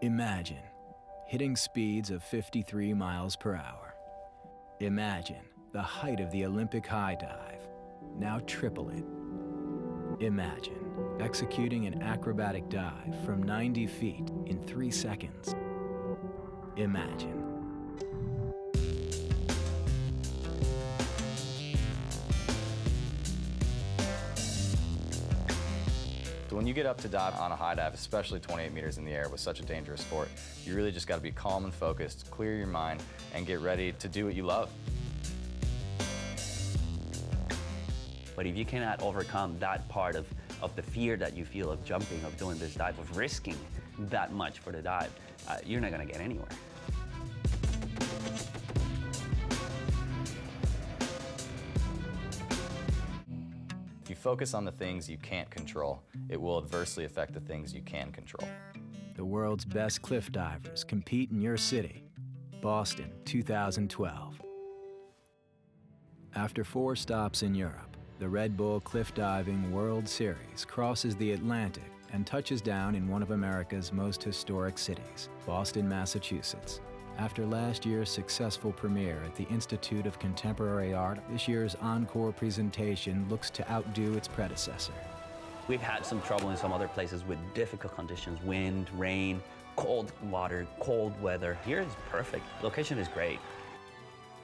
Imagine hitting speeds of 53 miles per hour. Imagine the height of the Olympic high dive. Now triple it. Imagine executing an acrobatic dive from 90 feet in 3 seconds. Imagine. When you get up to dive on a high dive, especially 28 meters in the air with such a dangerous sport, you really just got to be calm and focused, clear your mind, and get ready to do what you love. But if you cannot overcome that part of the fear that you feel of jumping, of doing this dive, of risking that much for the dive, you're not going to get anywhere. If you focus on the things you can't control, it will adversely affect the things you can control. The world's best cliff divers compete in your city, Boston, 2012. After 4 stops in Europe, the Red Bull Cliff Diving World Series crosses the Atlantic and touches down in one of America's most historic cities, Boston, Massachusetts. After last year's successful premiere at the Institute of Contemporary Art, this year's encore presentation looks to outdo its predecessor. We've had some trouble in some other places with difficult conditions, wind, rain, cold water, cold weather. Here is perfect. Location is great.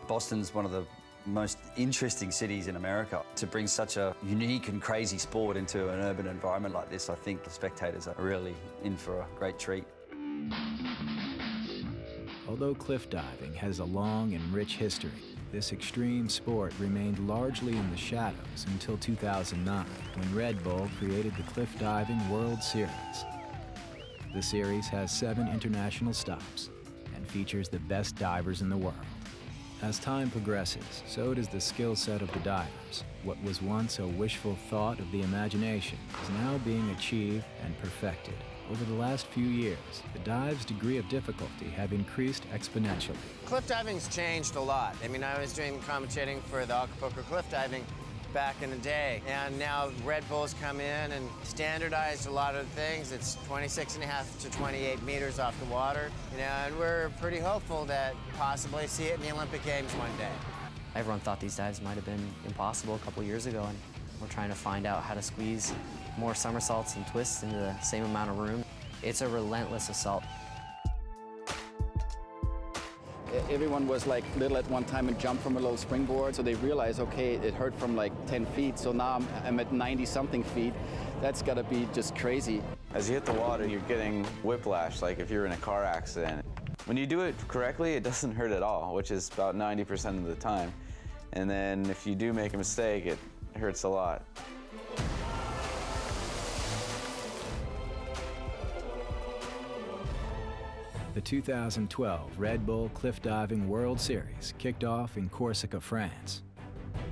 Boston's one of the most interesting cities in America. To bring such a unique and crazy sport into an urban environment like this, I think the spectators are really in for a great treat. Although cliff diving has a long and rich history, this extreme sport remained largely in the shadows until 2009, when Red Bull created the Cliff Diving World Series. The series has 7 international stops and features the best divers in the world. As time progresses, so does the skill set of the divers. What was once a wishful thought of the imagination is now being achieved and perfected. Over the last few years, the dive's degree of difficulty have increased exponentially. Cliff diving's changed a lot. I mean, I was doing commentating for the Acapulco cliff diving back in the day, and now Red Bull's come in and standardized a lot of things. It's 26.5 to 28 meters off the water, you know, and we're pretty hopeful that possibly see it in the Olympic Games one day. Everyone thought these dives might have been impossible a couple years ago, and we're trying to find out how to squeeze more somersaults and twists into the same amount of room. It's a relentless assault. Everyone was like little at one time and jumped from a little springboard, so they realized, okay, it hurt from like 10 feet, so now I'm at 90-something feet. That's gotta be just crazy. As you hit the water, you're getting whiplash, like if you're in a car accident. When you do it correctly, it doesn't hurt at all, which is about 90% of the time. And then if you do make a mistake, it hurts a lot. The 2012 Red Bull Cliff Diving World Series kicked off in Corsica, France.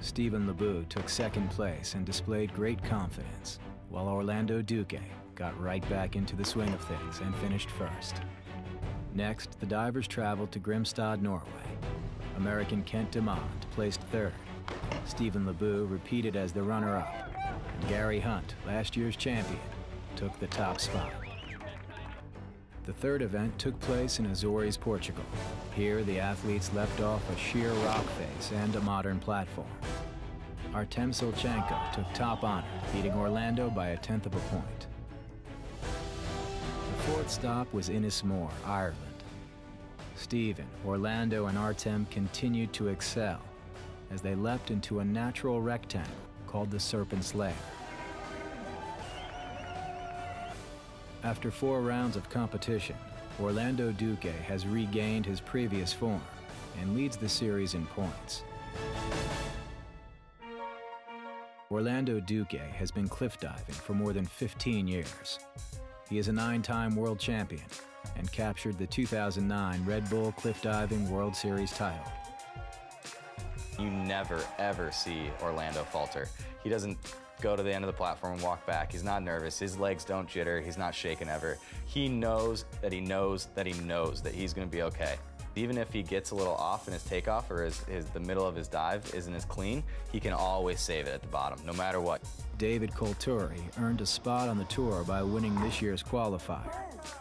Stephen Lebeau took second place and displayed great confidence, while Orlando Duque got right back into the swing of things and finished first. Next, the divers traveled to Grimstad, Norway. American Kent Demond placed third. Stephen Lebeau repeated as the runner-up, and Gary Hunt, last year's champion, took the top spot. The third event took place in Azores, Portugal. Here, the athletes leapt off a sheer rock face and a modern platform. Artem Solchenko took top honor, beating Orlando by 1/10 of a point. The fourth stop was Innismore, Ireland. Stephen, Orlando, and Artem continued to excel as they leapt into a natural rectangle called the Serpent's Lair. After 4 rounds of competition, Orlando Duque has regained his previous form and leads the series in points. Orlando Duque has been cliff diving for more than 15 years. He is a 9-time world champion and captured the 2009 Red Bull Cliff Diving World Series title. You never, ever see Orlando falter. He doesn't go to the end of the platform and walk back. He's not nervous. His legs don't jitter. He's not shaking ever. He knows that he knows that he knows that he's going to be okay. Even if he gets a little off in his takeoff or the middle of his dive isn't as clean, he can always save it at the bottom, no matter what. David Colturi earned a spot on the tour by winning this year's qualifier.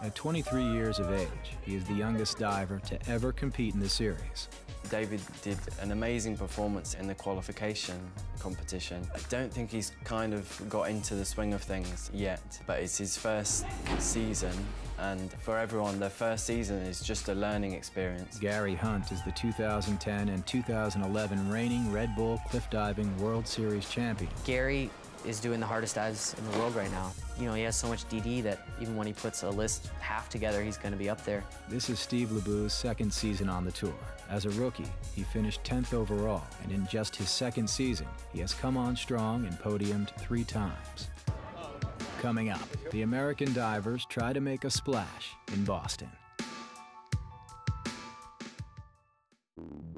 At 23 years of age, he is the youngest diver to ever compete in the series. David did an amazing performance in the qualification competition. I don't think he's kind of got into the swing of things yet, but it's his first season, and for everyone, their first season is just a learning experience. Gary Hunt is the 2010 and 2011 reigning Red Bull Cliff Diving World Series champion. Gary is doing the hardest dives in the world right now. You know, he has so much DD that even when he puts a list half together, he's going to be up there. This is Steve LeBou's second season on the tour. As a rookie, he finished 10th overall, and in just his second season, he has come on strong and podiumed 3 times. Coming up, the American divers try to make a splash in Boston.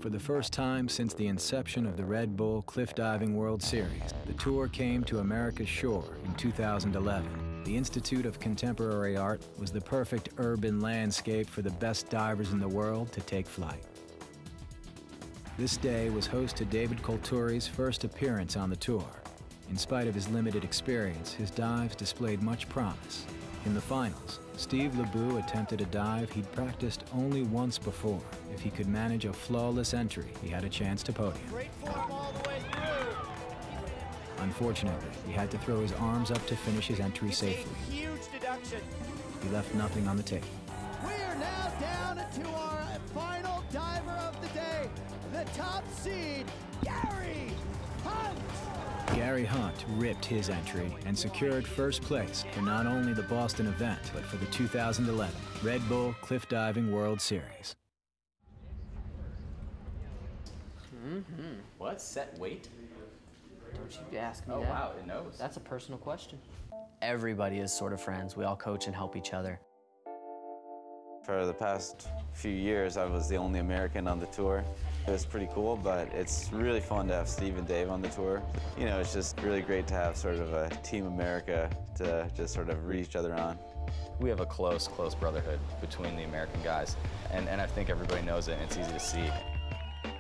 For the first time since the inception of the Red Bull Cliff Diving World Series, the tour came to America's shore in 2011. The Institute of Contemporary Art was the perfect urban landscape for the best divers in the world to take flight. This day was host to David Colturi's first appearance on the tour. In spite of his limited experience, his dives displayed much promise. In the finals, Steve LeBou attempted a dive he'd practiced only once before. If he could manage a flawless entry, he had a chance to podium. Great form all the way through. Unfortunately, he had to throw his arms up to finish his entry safely. A huge deduction. He left nothing on the table. We are now down to our final diver of the day, the top seed, Gary Hunt. Gary Hunt ripped his entry and secured first place for not only the Boston event, but for the 2011 Red Bull Cliff Diving World Series. What? Set weight? Don't you ask me Oh, that. wow, it knows. That's a personal question. Everybody is sort of friends. We all coach and help each other. For the past few years, I was the only American on the tour. It was pretty cool, but it's really fun to have Steve and Dave on the tour. You know, it's just really great to have sort of a Team America to just sort of read each other on. We have a close brotherhood between the American guys, and I think everybody knows it, and it's easy to see.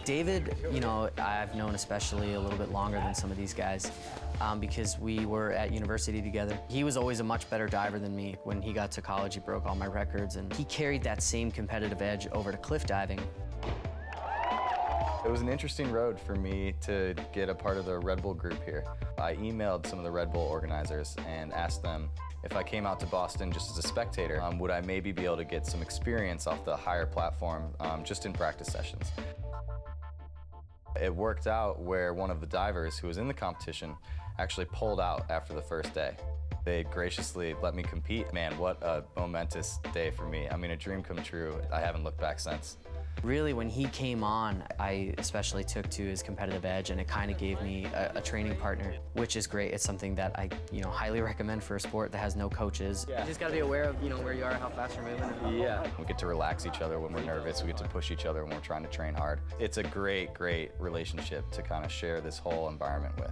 David, you know, I've known especially a little bit longer than some of these guys because we were at university together. He was always a much better diver than me. When he got to college, he broke all my records, and he carried that same competitive edge over to cliff diving. It was an interesting road for me to get a part of the Red Bull group here. I emailed some of the Red Bull organizers and asked them if I came out to Boston just as a spectator, would I maybe be able to get some experience off the higher platform just in practice sessions. It worked out where one of the divers who was in the competition actually pulled out after the first day. They graciously let me compete. Man, what a momentous day for me. I mean, a dream come true. I haven't looked back since. Really, when he came on, I especially took to his competitive edge, and it kind of gave me a training partner, which is great. It's something that I, highly recommend for a sport that has no coaches. Yeah. You just got to be aware of, where you are, how fast you're moving. Yeah. We get to relax each other when we're nervous. We get to push each other when we're trying to train hard. It's a great relationship to kind of share this whole environment with.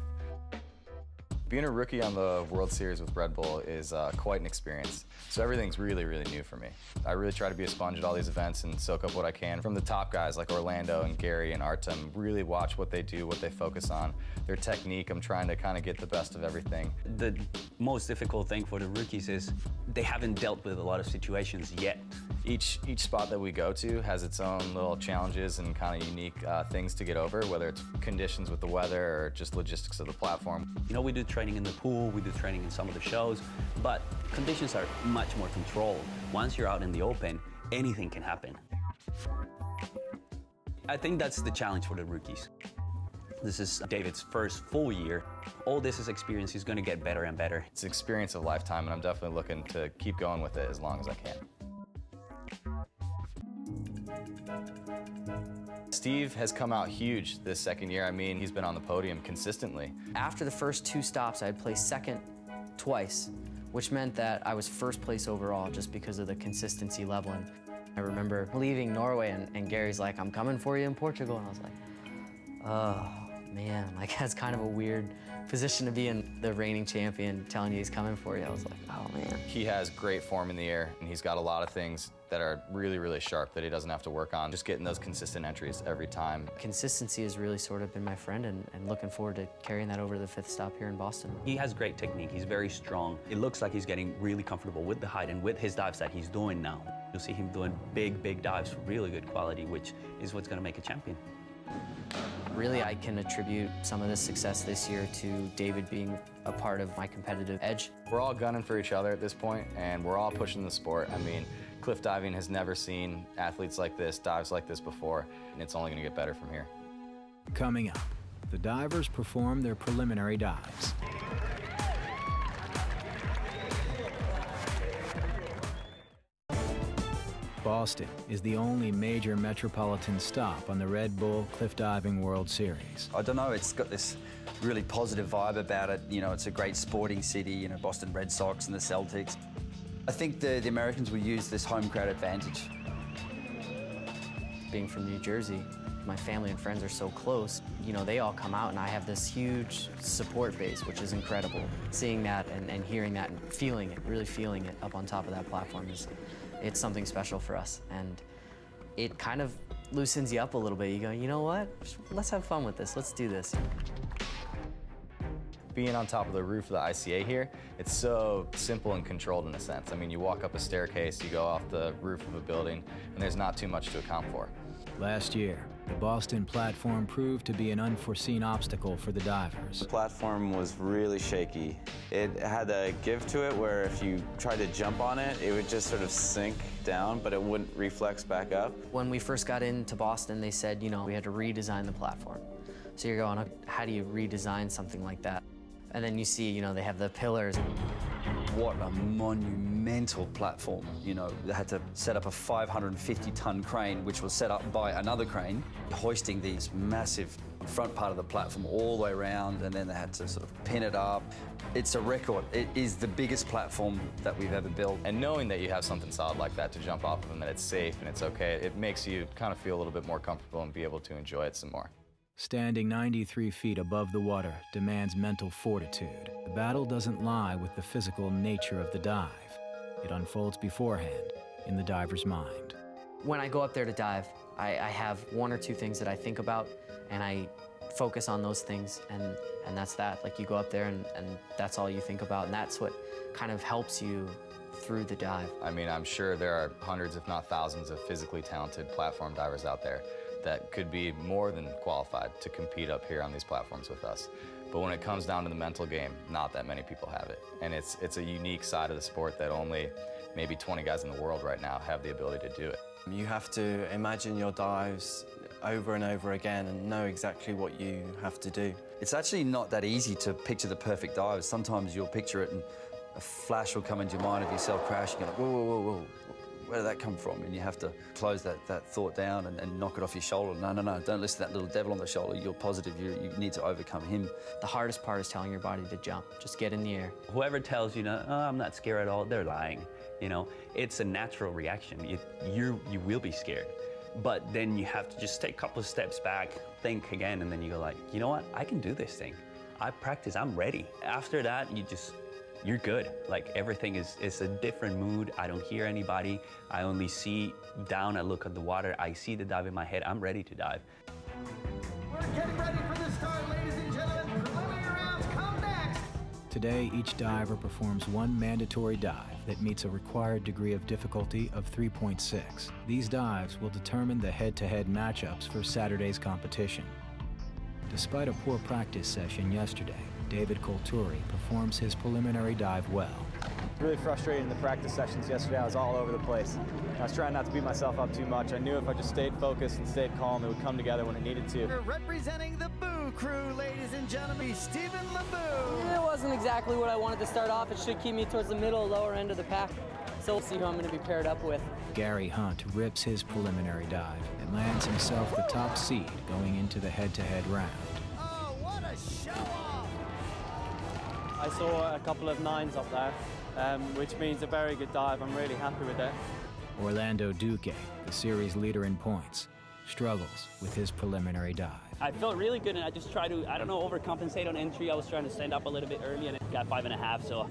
Being a rookie on the World Series with Red Bull is quite an experience. So everything's really new for me. I really try to be a sponge at all these events and soak up what I can from the top guys like Orlando and Gary and Artem. Really watch what they do, what they focus on, their technique. I'm trying to kind of get the best of everything. The most difficult thing for the rookies is they haven't dealt with a lot of situations yet. Each spot that we go to has its own little challenges and kind of unique things to get over, whether it's conditions with the weather or just logistics of the platform. We do training in the pool, we do training in some of the shows, but conditions are much more controlled. Once you're out in the open, anything can happen. I think that's the challenge for the rookies. This is David's first full year. All this is experience. He's going to get better and better. It's an experience of a lifetime, and I'm definitely looking to keep going with it as long as I can. Steve has come out huge this second year. I mean, he's been on the podium consistently. After the first 2 stops, I had placed second twice, which meant that I was first place overall just because of the consistency level. And I remember leaving Norway and Gary's like, I'm coming for you in Portugal. And I was like, oh man, like that's kind of a weird position to be in, the reigning champion telling you he's coming for you. I was like, oh man. He has great form in the air, and he's got a lot of things that are really, really sharp that he doesn't have to work on. Just getting those consistent entries every time. Consistency has really sort of been my friend, and looking forward to carrying that over to the 5th stop here in Boston. He has great technique. He's very strong. It looks like he's getting really comfortable with the height and with his dives that he's doing now. You'll see him doing big, big dives for really good quality, which is what's going to make a champion. Really, I can attribute some of the success this year to David being a part of my competitive edge. We're all gunning for each other at this point, and we're all pushing the sport. I mean, cliff diving has never seen athletes like this, dives like this before, and it's only going to get better from here. Coming up, the divers perform their preliminary dives. Boston is the only major metropolitan stop on the Red Bull Cliff Diving World Series. I don't know, it's got this really positive vibe about it. You know, it's a great sporting city, you know, Boston Red Sox and the Celtics. I think the Americans will use this home crowd advantage. Being from New Jersey, my family and friends are so close. You know, they all come out, and I have this huge support base, which is incredible. Seeing that and hearing that and feeling it, really feeling it up on top of that platform it's something special for us, and it kind of loosens you up a little bit. You go, you know what? Let's have fun with this. Let's do this. Being on top of the roof of the ICA here, it's so simple and controlled in a sense. I mean, you walk up a staircase, you go off the roof of a building, and there's not too much to account for. Last year, the Boston platform proved to be an unforeseen obstacle for the divers. The platform was really shaky. It had a give to it where if you tried to jump on it, it would just sort of sink down, but it wouldn't reflex back up. When we first got into Boston, they said, you know, we had to redesign the platform. So you're going, how do you redesign something like that? And then you see, you know, they have the pillars. What a monumental platform. You know, they had to set up a 550-ton crane, which was set up by another crane, hoisting these massive front part of the platform all the way around, and then they had to sort of pin it up. It's a record. It is the biggest platform that we've ever built. And knowing that you have something solid like that to jump off of and that it's safe and it's okay, it makes you kind of feel a little bit more comfortable and be able to enjoy it some more. Standing 93 feet above the water demands mental fortitude. The battle doesn't lie with the physical nature of the dive. It unfolds beforehand in the diver's mind. When I go up there to dive, I have one or two things that I think about, and I focus on those things, and that's that. Like, you go up there and that's all you think about, and that's what kind of helps you through the dive. I mean, I'm sure there are hundreds, if not thousands, of physically talented platform divers out there that could be more than qualified to compete up here on these platforms with us. But when it comes down to the mental game, not that many people have it. And it's a unique side of the sport that only maybe 20 guys in the world right now have the ability to do it. You have to imagine your dives over and over again and know exactly what you have to do. It's actually not that easy to picture the perfect dive. Sometimes you'll picture it and a flash will come into your mind of yourself crashing. You're like, whoa, whoa, whoa, whoa. Where did that come from? And you have to close that thought down and knock it off your shoulder. No, no, no, don't listen to that little devil on the shoulder. You're positive, you need to overcome him. The hardest part is telling your body to jump. Just get in the air. Whoever tells you, oh, I'm not scared at all, they're lying. You know, it's a natural reaction. You will be scared. But then you have to just take a couple of steps back, think again, and then you go like, you know what? I can do this thing. I practice, I'm ready. After that, you're good. Like, everything is a different mood. I don't hear anybody. I only see down, I look at the water, I see the dive in my head, I'm ready to dive. We're getting ready for the start, ladies and gentlemen. Preliminary rounds come next. Today, each diver performs one mandatory dive that meets a required degree of difficulty of 3.6. These dives will determine the head-to-head matchups for Saturday's competition. Despite a poor practice session yesterday, David Colturi performs his preliminary dive well. Really frustrated in the practice sessions yesterday. I was all over the place. I was trying not to beat myself up too much. I knew if I just stayed focused and stayed calm, it would come together when it needed to. Representing the Boo Crew, ladies and gentlemen, Stephen LeBoo. It wasn't exactly what I wanted to start off. It should keep me towards the middle, lower end of the pack. So we'll see who I'm going to be paired up with. Gary Hunt rips his preliminary dive and lands himself the top seed going into the head-to-head round. Oh, what a show-off! I saw a couple of 9s up there, which means a very good dive. I'm really happy with it. Orlando Duque, the series leader in points, struggles with his preliminary dive. I felt really good, and I just tried to, overcompensate on entry. I was trying to stand up a little bit early, and it got 5.5, so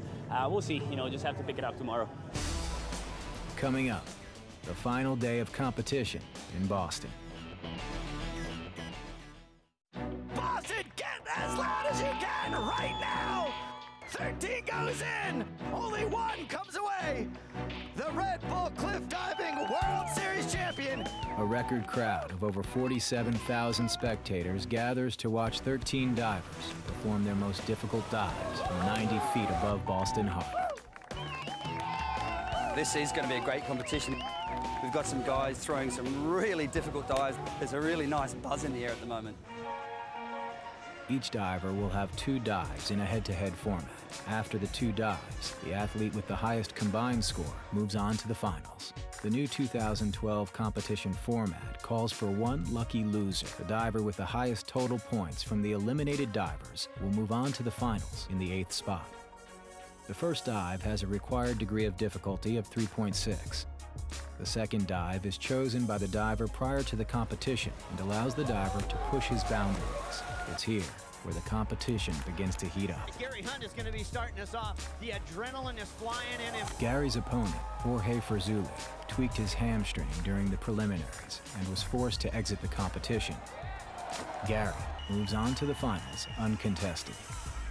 we'll see. Just have to pick it up tomorrow. Coming up, The final day of competition in Boston. Boston, get as loud as you can right now! 13 goes in, only one comes away. The Red Bull Cliff Diving World Series champion. A record crowd of over 47,000 spectators gathers to watch 13 divers perform their most difficult dives from 90 feet above Boston Harbor. This is going to be a great competition. We've got some guys throwing some really difficult dives. There's a really nice buzz in the air at the moment. Each diver will have 2 dives in a head-to-head format. After the 2 dives, the athlete with the highest combined score moves on to the finals. The new 2012 competition format calls for one lucky loser. The diver with the highest total points from the eliminated divers will move on to the finals in the 8th spot. The first dive has a required degree of difficulty of 3.6. The second dive is chosen by the diver prior to the competition and allows the diver to push his boundaries. It's here where the competition begins to heat up. Gary Hunt is going to be starting us off. The adrenaline is flying in him. Gary's opponent, Jorge Ferzuli, tweaked his hamstring during the preliminaries and was forced to exit the competition. Gary moves on to the finals uncontested.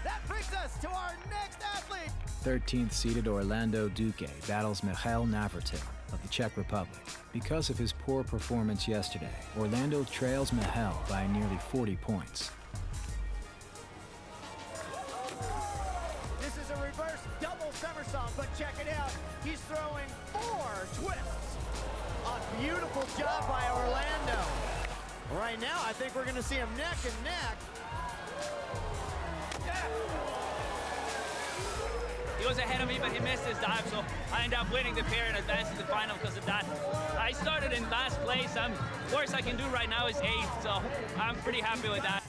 That brings us to our next athlete. 13th seeded Orlando Duque battles Michal Navratil of the Czech Republic. Because of his poor performance yesterday, Orlando trails Michal by nearly 40 points. This is a reverse double somersault, but check it out. He's throwing 4 twists. A beautiful job by Orlando. Right now, I think we're going to see him neck and neck. He was ahead of me, but he missed his dive, so I ended up winning the pair and advancing to the final because of that. I started in last place. Worst I can do right now is 8th, so I'm pretty happy with that.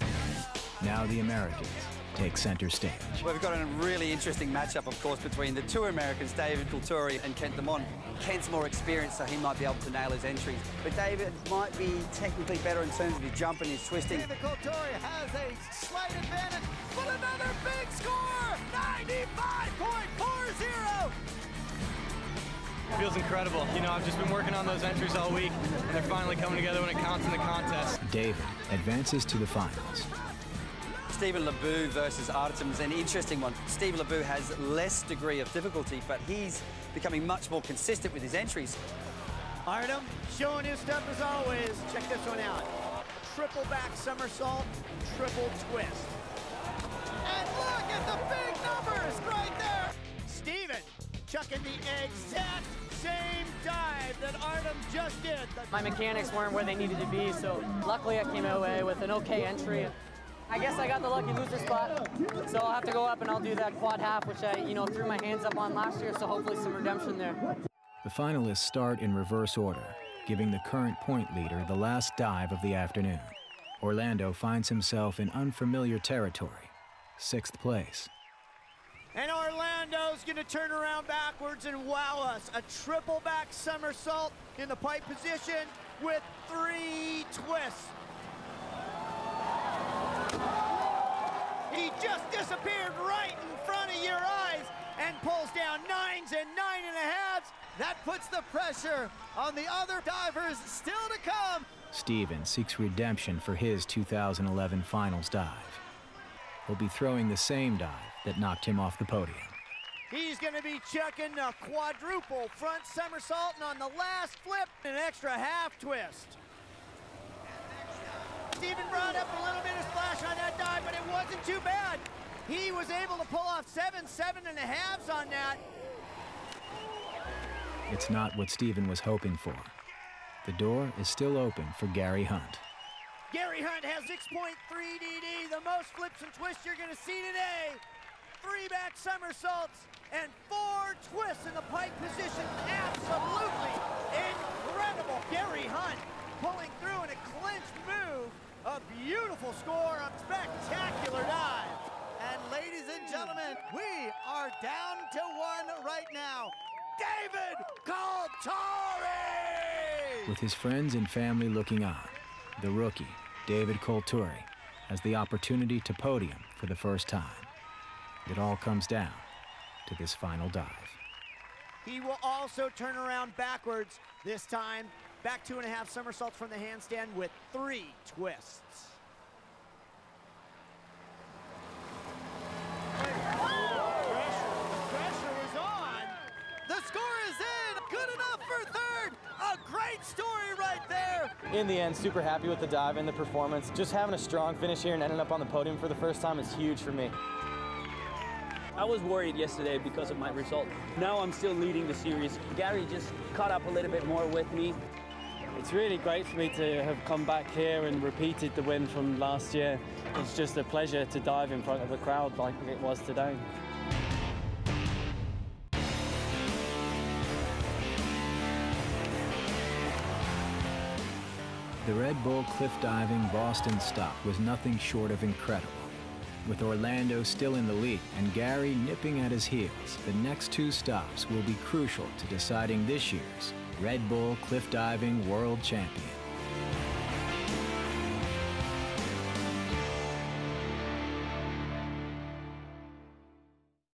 Now the Americans take center stage. We've got a really interesting matchup, of course, between the 2 Americans, David Coulturi and Kent Damon. Kent's more experienced, so he might be able to nail his entries. But David might be technically better in terms of his jump and his twisting. David Coulturi has a slight advantage, but another big score! 95.40! Feels incredible. You know, I've just been working on those entries all week, and they're finally coming together when it counts in the contest. David advances to the finals. Stephen Lebeau versus Artem's an interesting one. Stephen Lebeau has less degree of difficulty, but he's becoming much more consistent with his entries. Artem showing his stuff as always. Check this one out. Triple back somersault, triple twist. And look at the big numbers right there. Stephen chucking the exact same dive that Artem just did. My mechanics weren't where they needed to be, so luckily I came away with an okay entry. I guess I got the lucky loser spot, so I'll have to go up and I'll do that quad half, which I, threw my hands up on last year, so hopefully some redemption there. The finalists start in reverse order, giving the current point leader the last dive of the afternoon. Orlando finds himself in unfamiliar territory, 6th place. And Orlando's gonna turn around backwards and wow us. A triple back somersault in the pipe position with 3 twists. He just disappeared right in front of your eyes and pulls down 9s and 9.5s. That puts the pressure on the other divers still to come. Stephen seeks redemption for his 2011 finals dive. He'll be throwing the same dive that knocked him off the podium. He's going to be chucking a quadruple front somersault, and on the last flip, an extra half twist. Stephen brought up a little bit of splash on that dive, but it wasn't too bad. He was able to pull off 7.5s on that. It's not what Stephen was hoping for. The door is still open for Gary Hunt. Gary Hunt has 6.3 DD, the most flips and twists you're going to see today. 3 back somersaults and 4 twists in the pike position. Absolutely incredible. Gary Hunt pulling through in a clinched move. A beautiful score, a spectacular dive. And ladies and gentlemen, we are down to 1 right now. David Coulturi! With his friends and family looking on, the rookie, David Coulturi, has the opportunity to podium for the first time. It all comes down to this final dive. He will also turn around backwards this time. Back 2.5 somersaults from the handstand with 3 twists. Pressure is on. The score is in. Good enough for third. A great story right there. In the end, super happy with the dive and the performance. Just having a strong finish here and ending up on the podium for the first time is huge for me. I was worried yesterday because of my result. Now I'm still leading the series. Gary just caught up a little bit more with me. It's really great for me to have come back here and repeated the win from last year. It's just a pleasure to dive in front of a crowd like it was today. The Red Bull cliff diving Boston stop was nothing short of incredible. With Orlando still in the lead and Gary nipping at his heels, the next 2 stops will be crucial to deciding this year's Red Bull Cliff Diving World Champion.